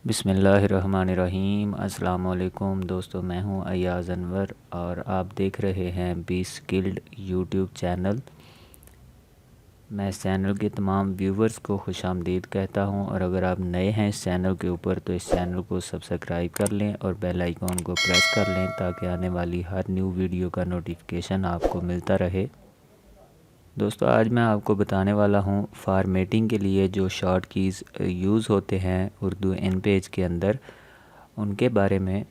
बिस्मिल्लाहिर्रहमानिर्रहीम। अस्सलाम वालेकुम दोस्तों, मैं हूं अय्याज़ अनवर और आप देख रहे हैं बी स्किल्ड यूट्यूब चैनल। मैं इस चैनल के तमाम व्यूवर्स को खुशामदीद कहता हूं और अगर आप नए हैं इस चैनल के ऊपर तो इस चैनल को सब्सक्राइब कर लें और बेल आइकॉन को प्रेस कर लें ताकि आने वाली हर न्यू वीडियो का नोटिफिकेशन आपको मिलता रहे। दोस्तों, आज मैं आपको बताने वाला हूं फॉर्मेटिंग के लिए जो शॉर्ट कीज़ यूज़ होते हैं उर्दू इन पेज के अंदर, उनके बारे में।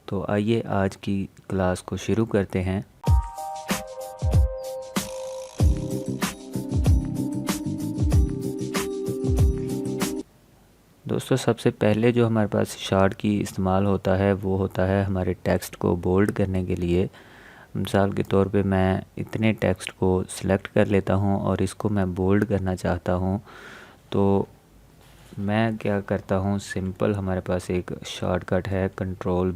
तो आइए आज की क्लास को शुरू करते हैं। दोस्तों, सबसे पहले जो हमारे पास शॉर्ट की इस्तेमाल होता है वो होता है हमारे टेक्स्ट को बोल्ड करने के लिए। मिसाल के तौर पे मैं इतने टेक्स्ट को सिलेक्ट कर लेता हूँ और इसको मैं बोल्ड करना चाहता हूँ, तो मैं क्या करता हूँ, सिंपल हमारे पास एक शॉर्टकट है कंट्रोल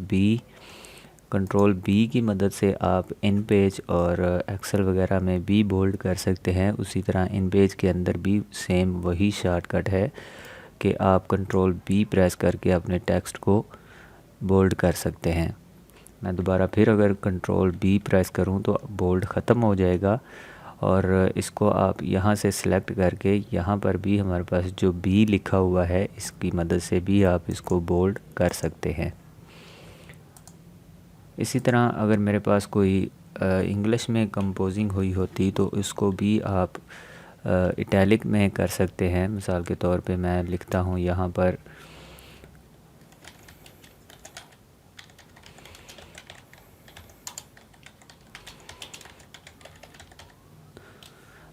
बी की मदद से आप इन पेज और एक्सेल वगैरह में भी बोल्ड कर सकते हैं। उसी तरह इन पेज के अंदर भी सेम वही शॉर्टकट है कि आप कंट्रोल बी प्रेस करके अपने टेक्स्ट को बोल्ड कर सकते हैं। मैं दोबारा फिर अगर कंट्रोल बी प्रेस करूं तो बोल्ड ख़त्म हो जाएगा और इसको आप यहां से सिलेक्ट करके यहाँ पर भी हमारे पास जो बी लिखा हुआ है इसकी मदद से भी आप इसको बोल्ड कर सकते हैं। इसी तरह अगर मेरे पास कोई इंग्लिश में कंपोजिंग हुई होती तो इसको भी आप इटैलिक में कर सकते हैं। मिसाल के तौर पे मैं लिखता हूँ यहाँ पर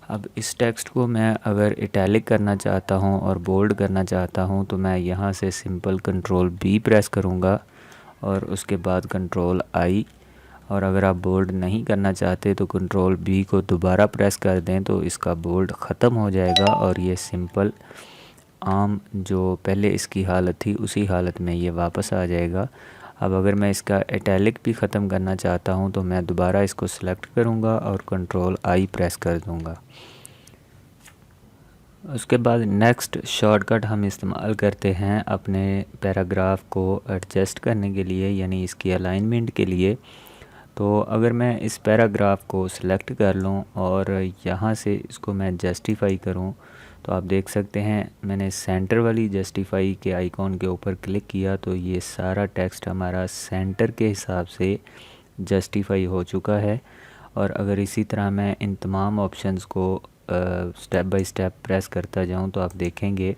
अब इस टेक्स्ट को मैं अगर इटैलिक करना चाहता हूँ और बोल्ड करना चाहता हूँ तो मैं यहाँ से सिंपल कंट्रोल बी प्रेस करूँगा और उसके बाद कंट्रोल आई। और अगर आप बोल्ड नहीं करना चाहते तो कंट्रोल बी को दोबारा प्रेस कर दें तो इसका बोल्ड ख़त्म हो जाएगा और ये सिंपल आम जो पहले इसकी हालत थी उसी हालत में ये वापस आ जाएगा। अब अगर मैं इसका इटैलिक भी ख़त्म करना चाहता हूँ तो मैं दोबारा इसको सिलेक्ट करूँगा और कंट्रोल आई प्रेस कर दूँगा। उसके बाद नेक्स्ट शॉर्टकट हम इस्तेमाल करते हैं अपने पैराग्राफ को एडजस्ट करने के लिए, यानी इसकी अलाइनमेंट के लिए। तो अगर मैं इस पैराग्राफ को सिलेक्ट कर लूँ और यहाँ से इसको मैं जस्टिफाई करूँ तो आप देख सकते हैं मैंने सेंटर वाली जस्टिफाई के आइकॉन के ऊपर क्लिक किया तो ये सारा टेक्स्ट हमारा सेंटर के हिसाब से जस्टिफाई हो चुका है। और अगर इसी तरह मैं इन तमाम ऑप्शंस को स्टेप बाय स्टेप प्रेस करता जाऊं तो आप देखेंगे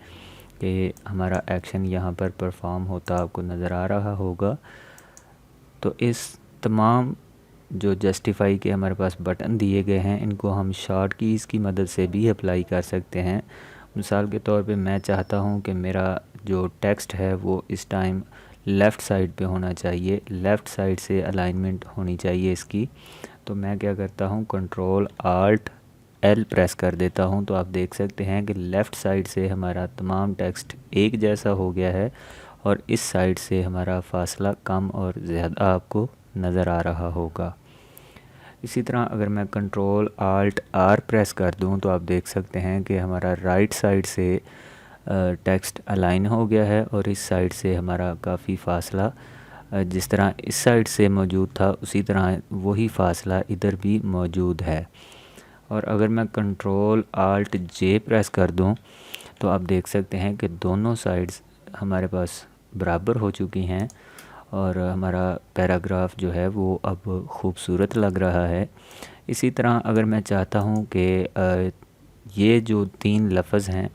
कि हमारा एक्शन यहाँ पर परफॉर्म होता आपको नज़र आ रहा होगा। तो इस तमाम जो जस्टिफाई के हमारे पास बटन दिए गए हैं इनको हम शॉर्ट कीज़ की मदद से भी अप्लाई कर सकते हैं। मिसाल के तौर पे मैं चाहता हूँ कि मेरा जो टेक्स्ट है वो इस टाइम लेफ़्ट साइड पे होना चाहिए, लेफ़्ट साइड से अलाइनमेंट होनी चाहिए इसकी। तो मैं क्या करता हूँ, कंट्रोल आल्ट एल प्रेस कर देता हूँ तो आप देख सकते हैं कि लेफ़्ट साइड से हमारा तमाम टेक्स्ट एक जैसा हो गया है और इस साइड से हमारा फ़ासला कम और ज़्यादा आपको नज़र आ रहा होगा। इसी तरह अगर मैं कंट्रोल आल्ट आर प्रेस कर दूं तो आप देख सकते हैं कि हमारा राइट साइड से टेक्स्ट अलाइन हो गया है और इस साइड से हमारा काफ़ी फ़ासला जिस तरह इस साइड से मौजूद था उसी तरह वही फ़ासला इधर भी मौजूद है। और अगर मैं कंट्रोल आल्ट जे प्रेस कर दूं तो आप देख सकते हैं कि दोनों साइड्स हमारे पास बराबर हो चुकी हैं और हमारा पैराग्राफ जो है वो अब खूबसूरत लग रहा है। इसी तरह अगर मैं चाहता हूँ कि ये जो 3 लफ्ज़ हैं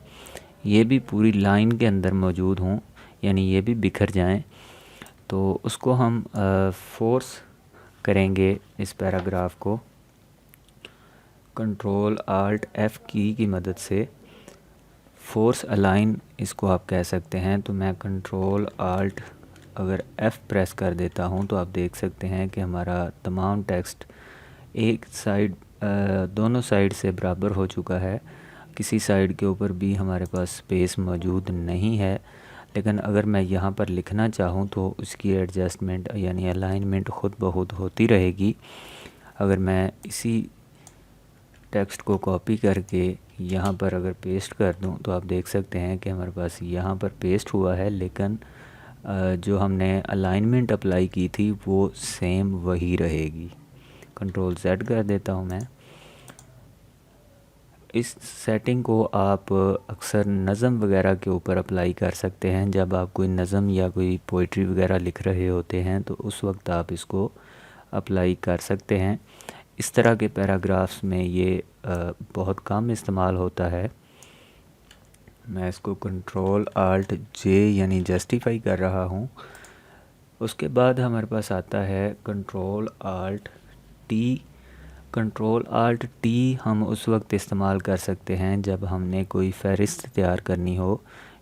ये भी पूरी लाइन के अंदर मौजूद हों, यानी ये भी बिखर जाएं, तो उसको हम फोर्स करेंगे इस पैराग्राफ को कंट्रोल आल्ट एफ़ की मदद से। फोर्स अलाइन इसको आप कह सकते हैं। तो मैं कंट्रोल आल्ट अगर F प्रेस कर देता हूं तो आप देख सकते हैं कि हमारा तमाम टेक्स्ट एक साइड दोनों साइड से बराबर हो चुका है। किसी साइड के ऊपर भी हमारे पास स्पेस मौजूद नहीं है। लेकिन अगर मैं यहाँ पर लिखना चाहूँ तो उसकी एडजस्टमेंट यानी अलाइनमेंट ख़ुद ब खुद होती रहेगी। अगर मैं इसी टेक्स्ट को कॉपी करके यहाँ पर अगर पेस्ट कर दूँ तो आप देख सकते हैं कि हमारे पास यहाँ पर पेस्ट हुआ है, लेकिन जो हमने अलाइनमेंट अप्लाई की थी वो सेम वही रहेगी। कंट्रोल Z कर देता हूँ मैं। इस सेटिंग को आप अक्सर नज़म वगैरह के ऊपर अप्लाई कर सकते हैं। जब आप कोई नज़म या कोई पोइट्री वगैरह लिख रहे होते हैं तो उस वक्त आप इसको अप्लाई कर सकते हैं। इस तरह के पैराग्राफ्स में ये बहुत कम इस्तेमाल होता है। मैं इसको कंट्रोल Alt J यानी जस्टिफाई कर रहा हूँ। उसके बाद हमारे पास आता है control Alt T। Control Alt T हम उस वक्त इस्तेमाल कर सकते हैं जब हमने कोई फ़हरिस्त तैयार करनी हो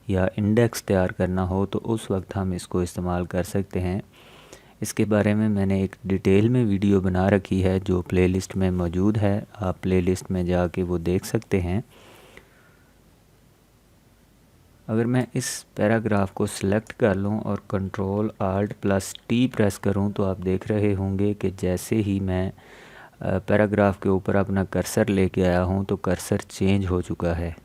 या इंडेक्स तैयार करना हो, तो उस वक्त हम इसको इस्तेमाल कर सकते हैं। इसके बारे में मैंने एक डिटेल में वीडियो बना रखी है जो प्लेलिस्ट में मौजूद है। आप प्लेलिस्ट में जाके वो देख सकते हैं। अगर मैं इस पैराग्राफ को सिलेक्ट कर लूं और कंट्रोल Alt + T प्रेस करूं तो आप देख रहे होंगे कि जैसे ही मैं पैराग्राफ के ऊपर अपना कर्सर लेके आया हूं तो कर्सर चेंज हो चुका है।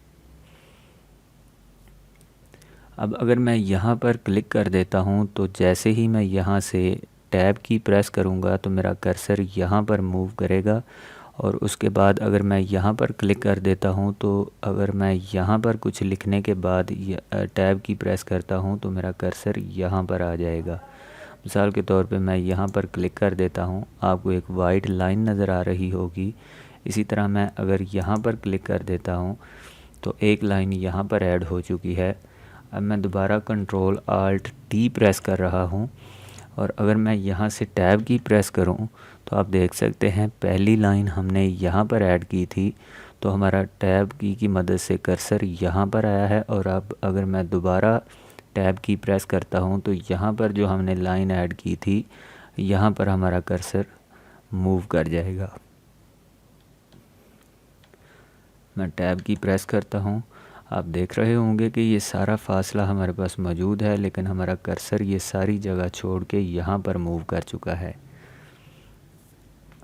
अब अगर मैं यहाँ पर क्लिक कर देता हूँ तो जैसे ही मैं यहाँ से टैब की प्रेस करूँगा तो मेरा कर्सर यहाँ पर मूव करेगा। और उसके बाद अगर मैं यहाँ पर क्लिक कर देता हूँ तो अगर मैं यहाँ पर कुछ लिखने के बाद टैब की प्रेस करता हूँ तो मेरा कर्सर यहाँ पर आ जाएगा। मिसाल के तौर पे मैं यहाँ पर क्लिक कर देता हूँ, आपको एक वाइट लाइन नज़र आ रही होगी। इसी तरह मैं अगर यहाँ पर क्लिक कर देता हूँ तो एक लाइन यहाँ पर ऐड हो चुकी है। अब मैं दोबारा कंट्रोल Alt T प्रेस कर रहा हूँ और अगर मैं यहाँ से टैब की प्रेस करूँ तो आप देख सकते हैं पहली लाइन हमने यहाँ पर ऐड की थी तो हमारा टैब की मदद से कर्सर यहाँ पर आया है। और अब अगर मैं दोबारा टैब की प्रेस करता हूँ तो यहाँ पर जो हमने लाइन ऐड की थी यहाँ पर हमारा कर्सर मूव कर जाएगा। मैं टैब की प्रेस करता हूँ, आप देख रहे होंगे कि ये सारा फासला हमारे पास मौजूद है, लेकिन हमारा कर्सर ये सारी जगह छोड़ के यहाँ पर मूव कर चुका है।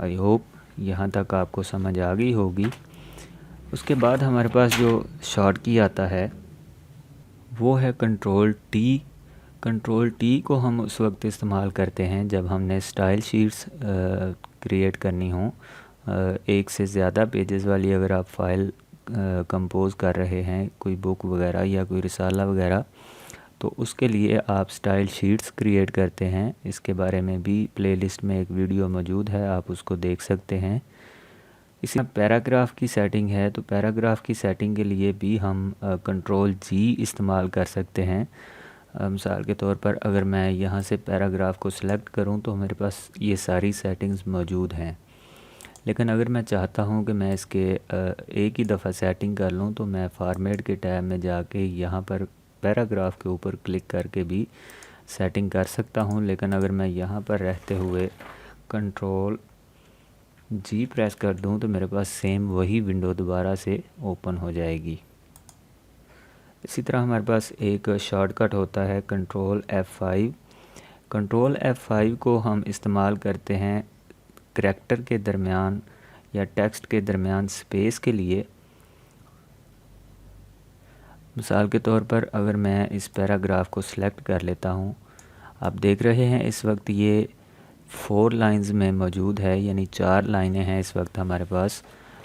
आई होप यहाँ तक आपको समझ आ गई होगी। उसके बाद हमारे पास जो शॉर्ट की आता है वो है कंट्रोल T। कंट्रोल T को हम उस वक्त इस्तेमाल करते हैं जब हमने स्टाइल शीट्स क्रिएट करनी हो। एक से ज़्यादा पेजेस वाली अगर आप फाइल कंपोज़ कर रहे हैं, कोई बुक वगैरह या कोई रिसाला वगैरह, तो उसके लिए आप स्टाइल शीट्स क्रिएट करते हैं। इसके बारे में भी प्लेलिस्ट में एक वीडियो मौजूद है, आप उसको देख सकते हैं। इसी पैराग्राफ की सेटिंग है, तो पैराग्राफ की सेटिंग के लिए भी हम कंट्रोल G इस्तेमाल कर सकते हैं। मिसाल के तौर पर अगर मैं यहाँ से पैराग्राफ को सिलेक्ट करूँ तो मेरे पास ये सारी सेटिंग्स मौजूद हैं। लेकिन अगर मैं चाहता हूँ कि मैं इसके एक ही दफ़ा सेटिंग कर लूँ तो मैं फॉर्मेट के टैब में जाके यहाँ पर पैराग्राफ के ऊपर क्लिक करके भी सेटिंग कर सकता हूँ। लेकिन अगर मैं यहाँ पर रहते हुए कंट्रोल G प्रेस कर दूँ तो मेरे पास सेम वही विंडो दोबारा से ओपन हो जाएगी। इसी तरह हमारे पास एक शॉर्टकट होता है कंट्रोल F5। कंट्रोल F5 को हम इस्तेमाल करते हैं करैक्टर के दरमियान या टेक्स्ट के दरमियान स्पेस के लिए। मिसाल के तौर पर अगर मैं इस पैराग्राफ को सिलेक्ट कर लेता हूँ, आप देख रहे हैं इस वक्त ये 4 लाइंस में मौजूद है, यानी 4 लाइनें हैं इस वक्त हमारे पास।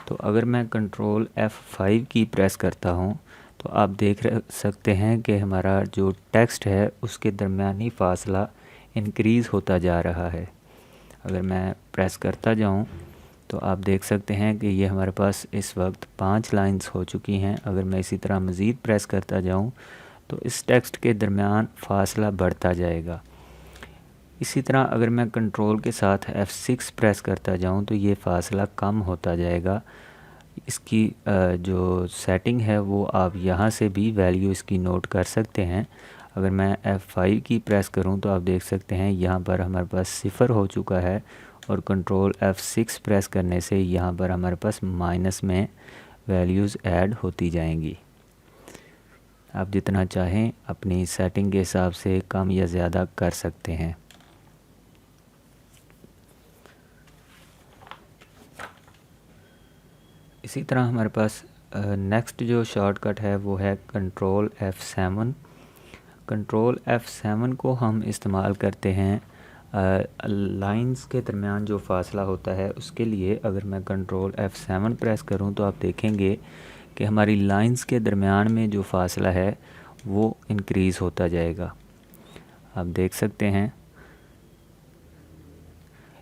तो अगर मैं कंट्रोल F5 की प्रेस करता हूँ तो आप देख सकते हैं कि हमारा जो टेक्स्ट है उसके दरमियानी फासला इंक्रीज़ होता जा रहा है। अगर मैं प्रेस करता जाऊं तो आप देख सकते हैं कि ये हमारे पास इस वक्त 5 लाइंस हो चुकी हैं। अगर मैं इसी तरह मज़ीद प्रेस करता जाऊं तो इस टेक्स्ट के दरमियान फासला बढ़ता जाएगा। इसी तरह अगर मैं कंट्रोल के साथ F6 प्रेस करता जाऊं तो ये फासला कम होता जाएगा। इसकी जो सेटिंग है वो आप यहाँ से भी वैल्यू इसकी नोट कर सकते हैं। अगर मैं F5 की प्रेस करूं तो आप देख सकते हैं यहाँ पर हमारे पास 0 हो चुका है और कंट्रोल F6 प्रेस करने से यहाँ पर हमारे पास माइनस में वैल्यूज़ ऐड होती जाएंगी। आप जितना चाहें अपनी सेटिंग के हिसाब से कम या ज़्यादा कर सकते हैं। इसी तरह हमारे पास नेक्स्ट जो शॉर्टकट है वो है कंट्रोल F7। कंट्रोल F7 को हम इस्तेमाल करते हैं लाइंस के दरमियान जो फ़ासला होता है उसके लिए। अगर मैं कंट्रोल F7 प्रेस करूं तो आप देखेंगे कि हमारी लाइंस के दरमियान में जो फ़ासला है वो इंक्रीज़ होता जाएगा, आप देख सकते हैं।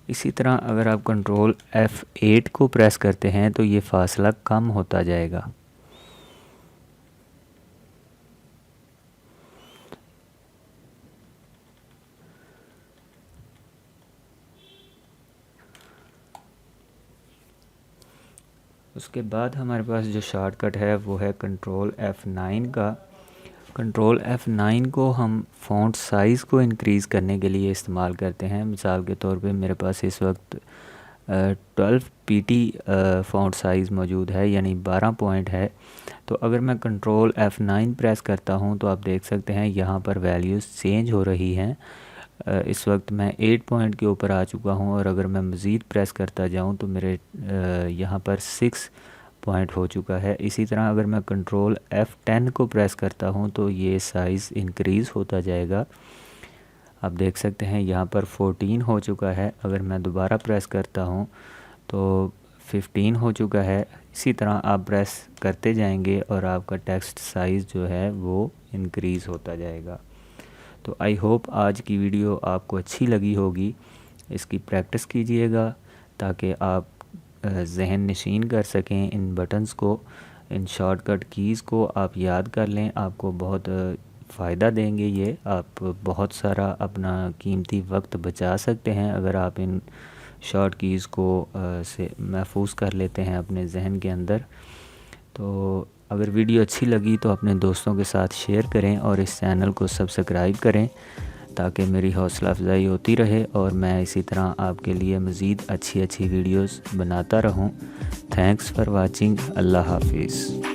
इसी तरह अगर आप कंट्रोल F8 को प्रेस करते हैं तो ये फ़ासला कम होता जाएगा। उसके बाद हमारे पास जो शॉर्टकट है वो है कंट्रोल F9 का। कंट्रोल F9 को हम फ़ॉन्ट साइज़ को इंक्रीज़ करने के लिए इस्तेमाल करते हैं। मिसाल के तौर पे मेरे पास इस वक्त 12 PT फ़ॉन्ट साइज़ मौजूद है, यानी 12 पॉइंट है। तो अगर मैं कंट्रोल F9 प्रेस करता हूं तो आप देख सकते हैं यहाँ पर वैल्यूज़ चेंज हो रही हैं। इस वक्त मैं 8 पॉइंट के ऊपर आ चुका हूं और अगर मैं मज़ीद प्रेस करता जाऊं तो मेरे यहाँ पर 6 पॉइंट हो चुका है। इसी तरह अगर मैं कंट्रोल F10 को प्रेस करता हूं तो ये साइज़ इंक्रीज़ होता जाएगा। आप देख सकते हैं यहाँ पर 14 हो चुका है। अगर मैं दोबारा प्रेस करता हूँ तो 15 हो चुका है। इसी तरह आप प्रेस करते जाएंगे और आपका टेक्स्ट साइज़ जो है वो इंक्रीज़ होता जाएगा। तो आई होप आज की वीडियो आपको अच्छी लगी होगी। इसकी प्रैक्टिस कीजिएगा ताकि आप जहन नशीन कर सकें इन बटन्स को, इन शॉर्टकट कीज़ को आप याद कर लें। आपको बहुत फ़ायदा देंगे ये। आप बहुत सारा अपना कीमती वक्त बचा सकते हैं अगर आप इन शॉर्ट कीज़ को से महफूज कर लेते हैं अपने जहन के अंदर। तो अगर वीडियो अच्छी लगी तो अपने दोस्तों के साथ शेयर करें और इस चैनल को सब्सक्राइब करें ताकि मेरी हौसला अफजाई होती रहे और मैं इसी तरह आपके लिए मज़ीद अच्छी वीडियोस बनाता रहूं। Thanks for watching. अल्लाह हाफिज़।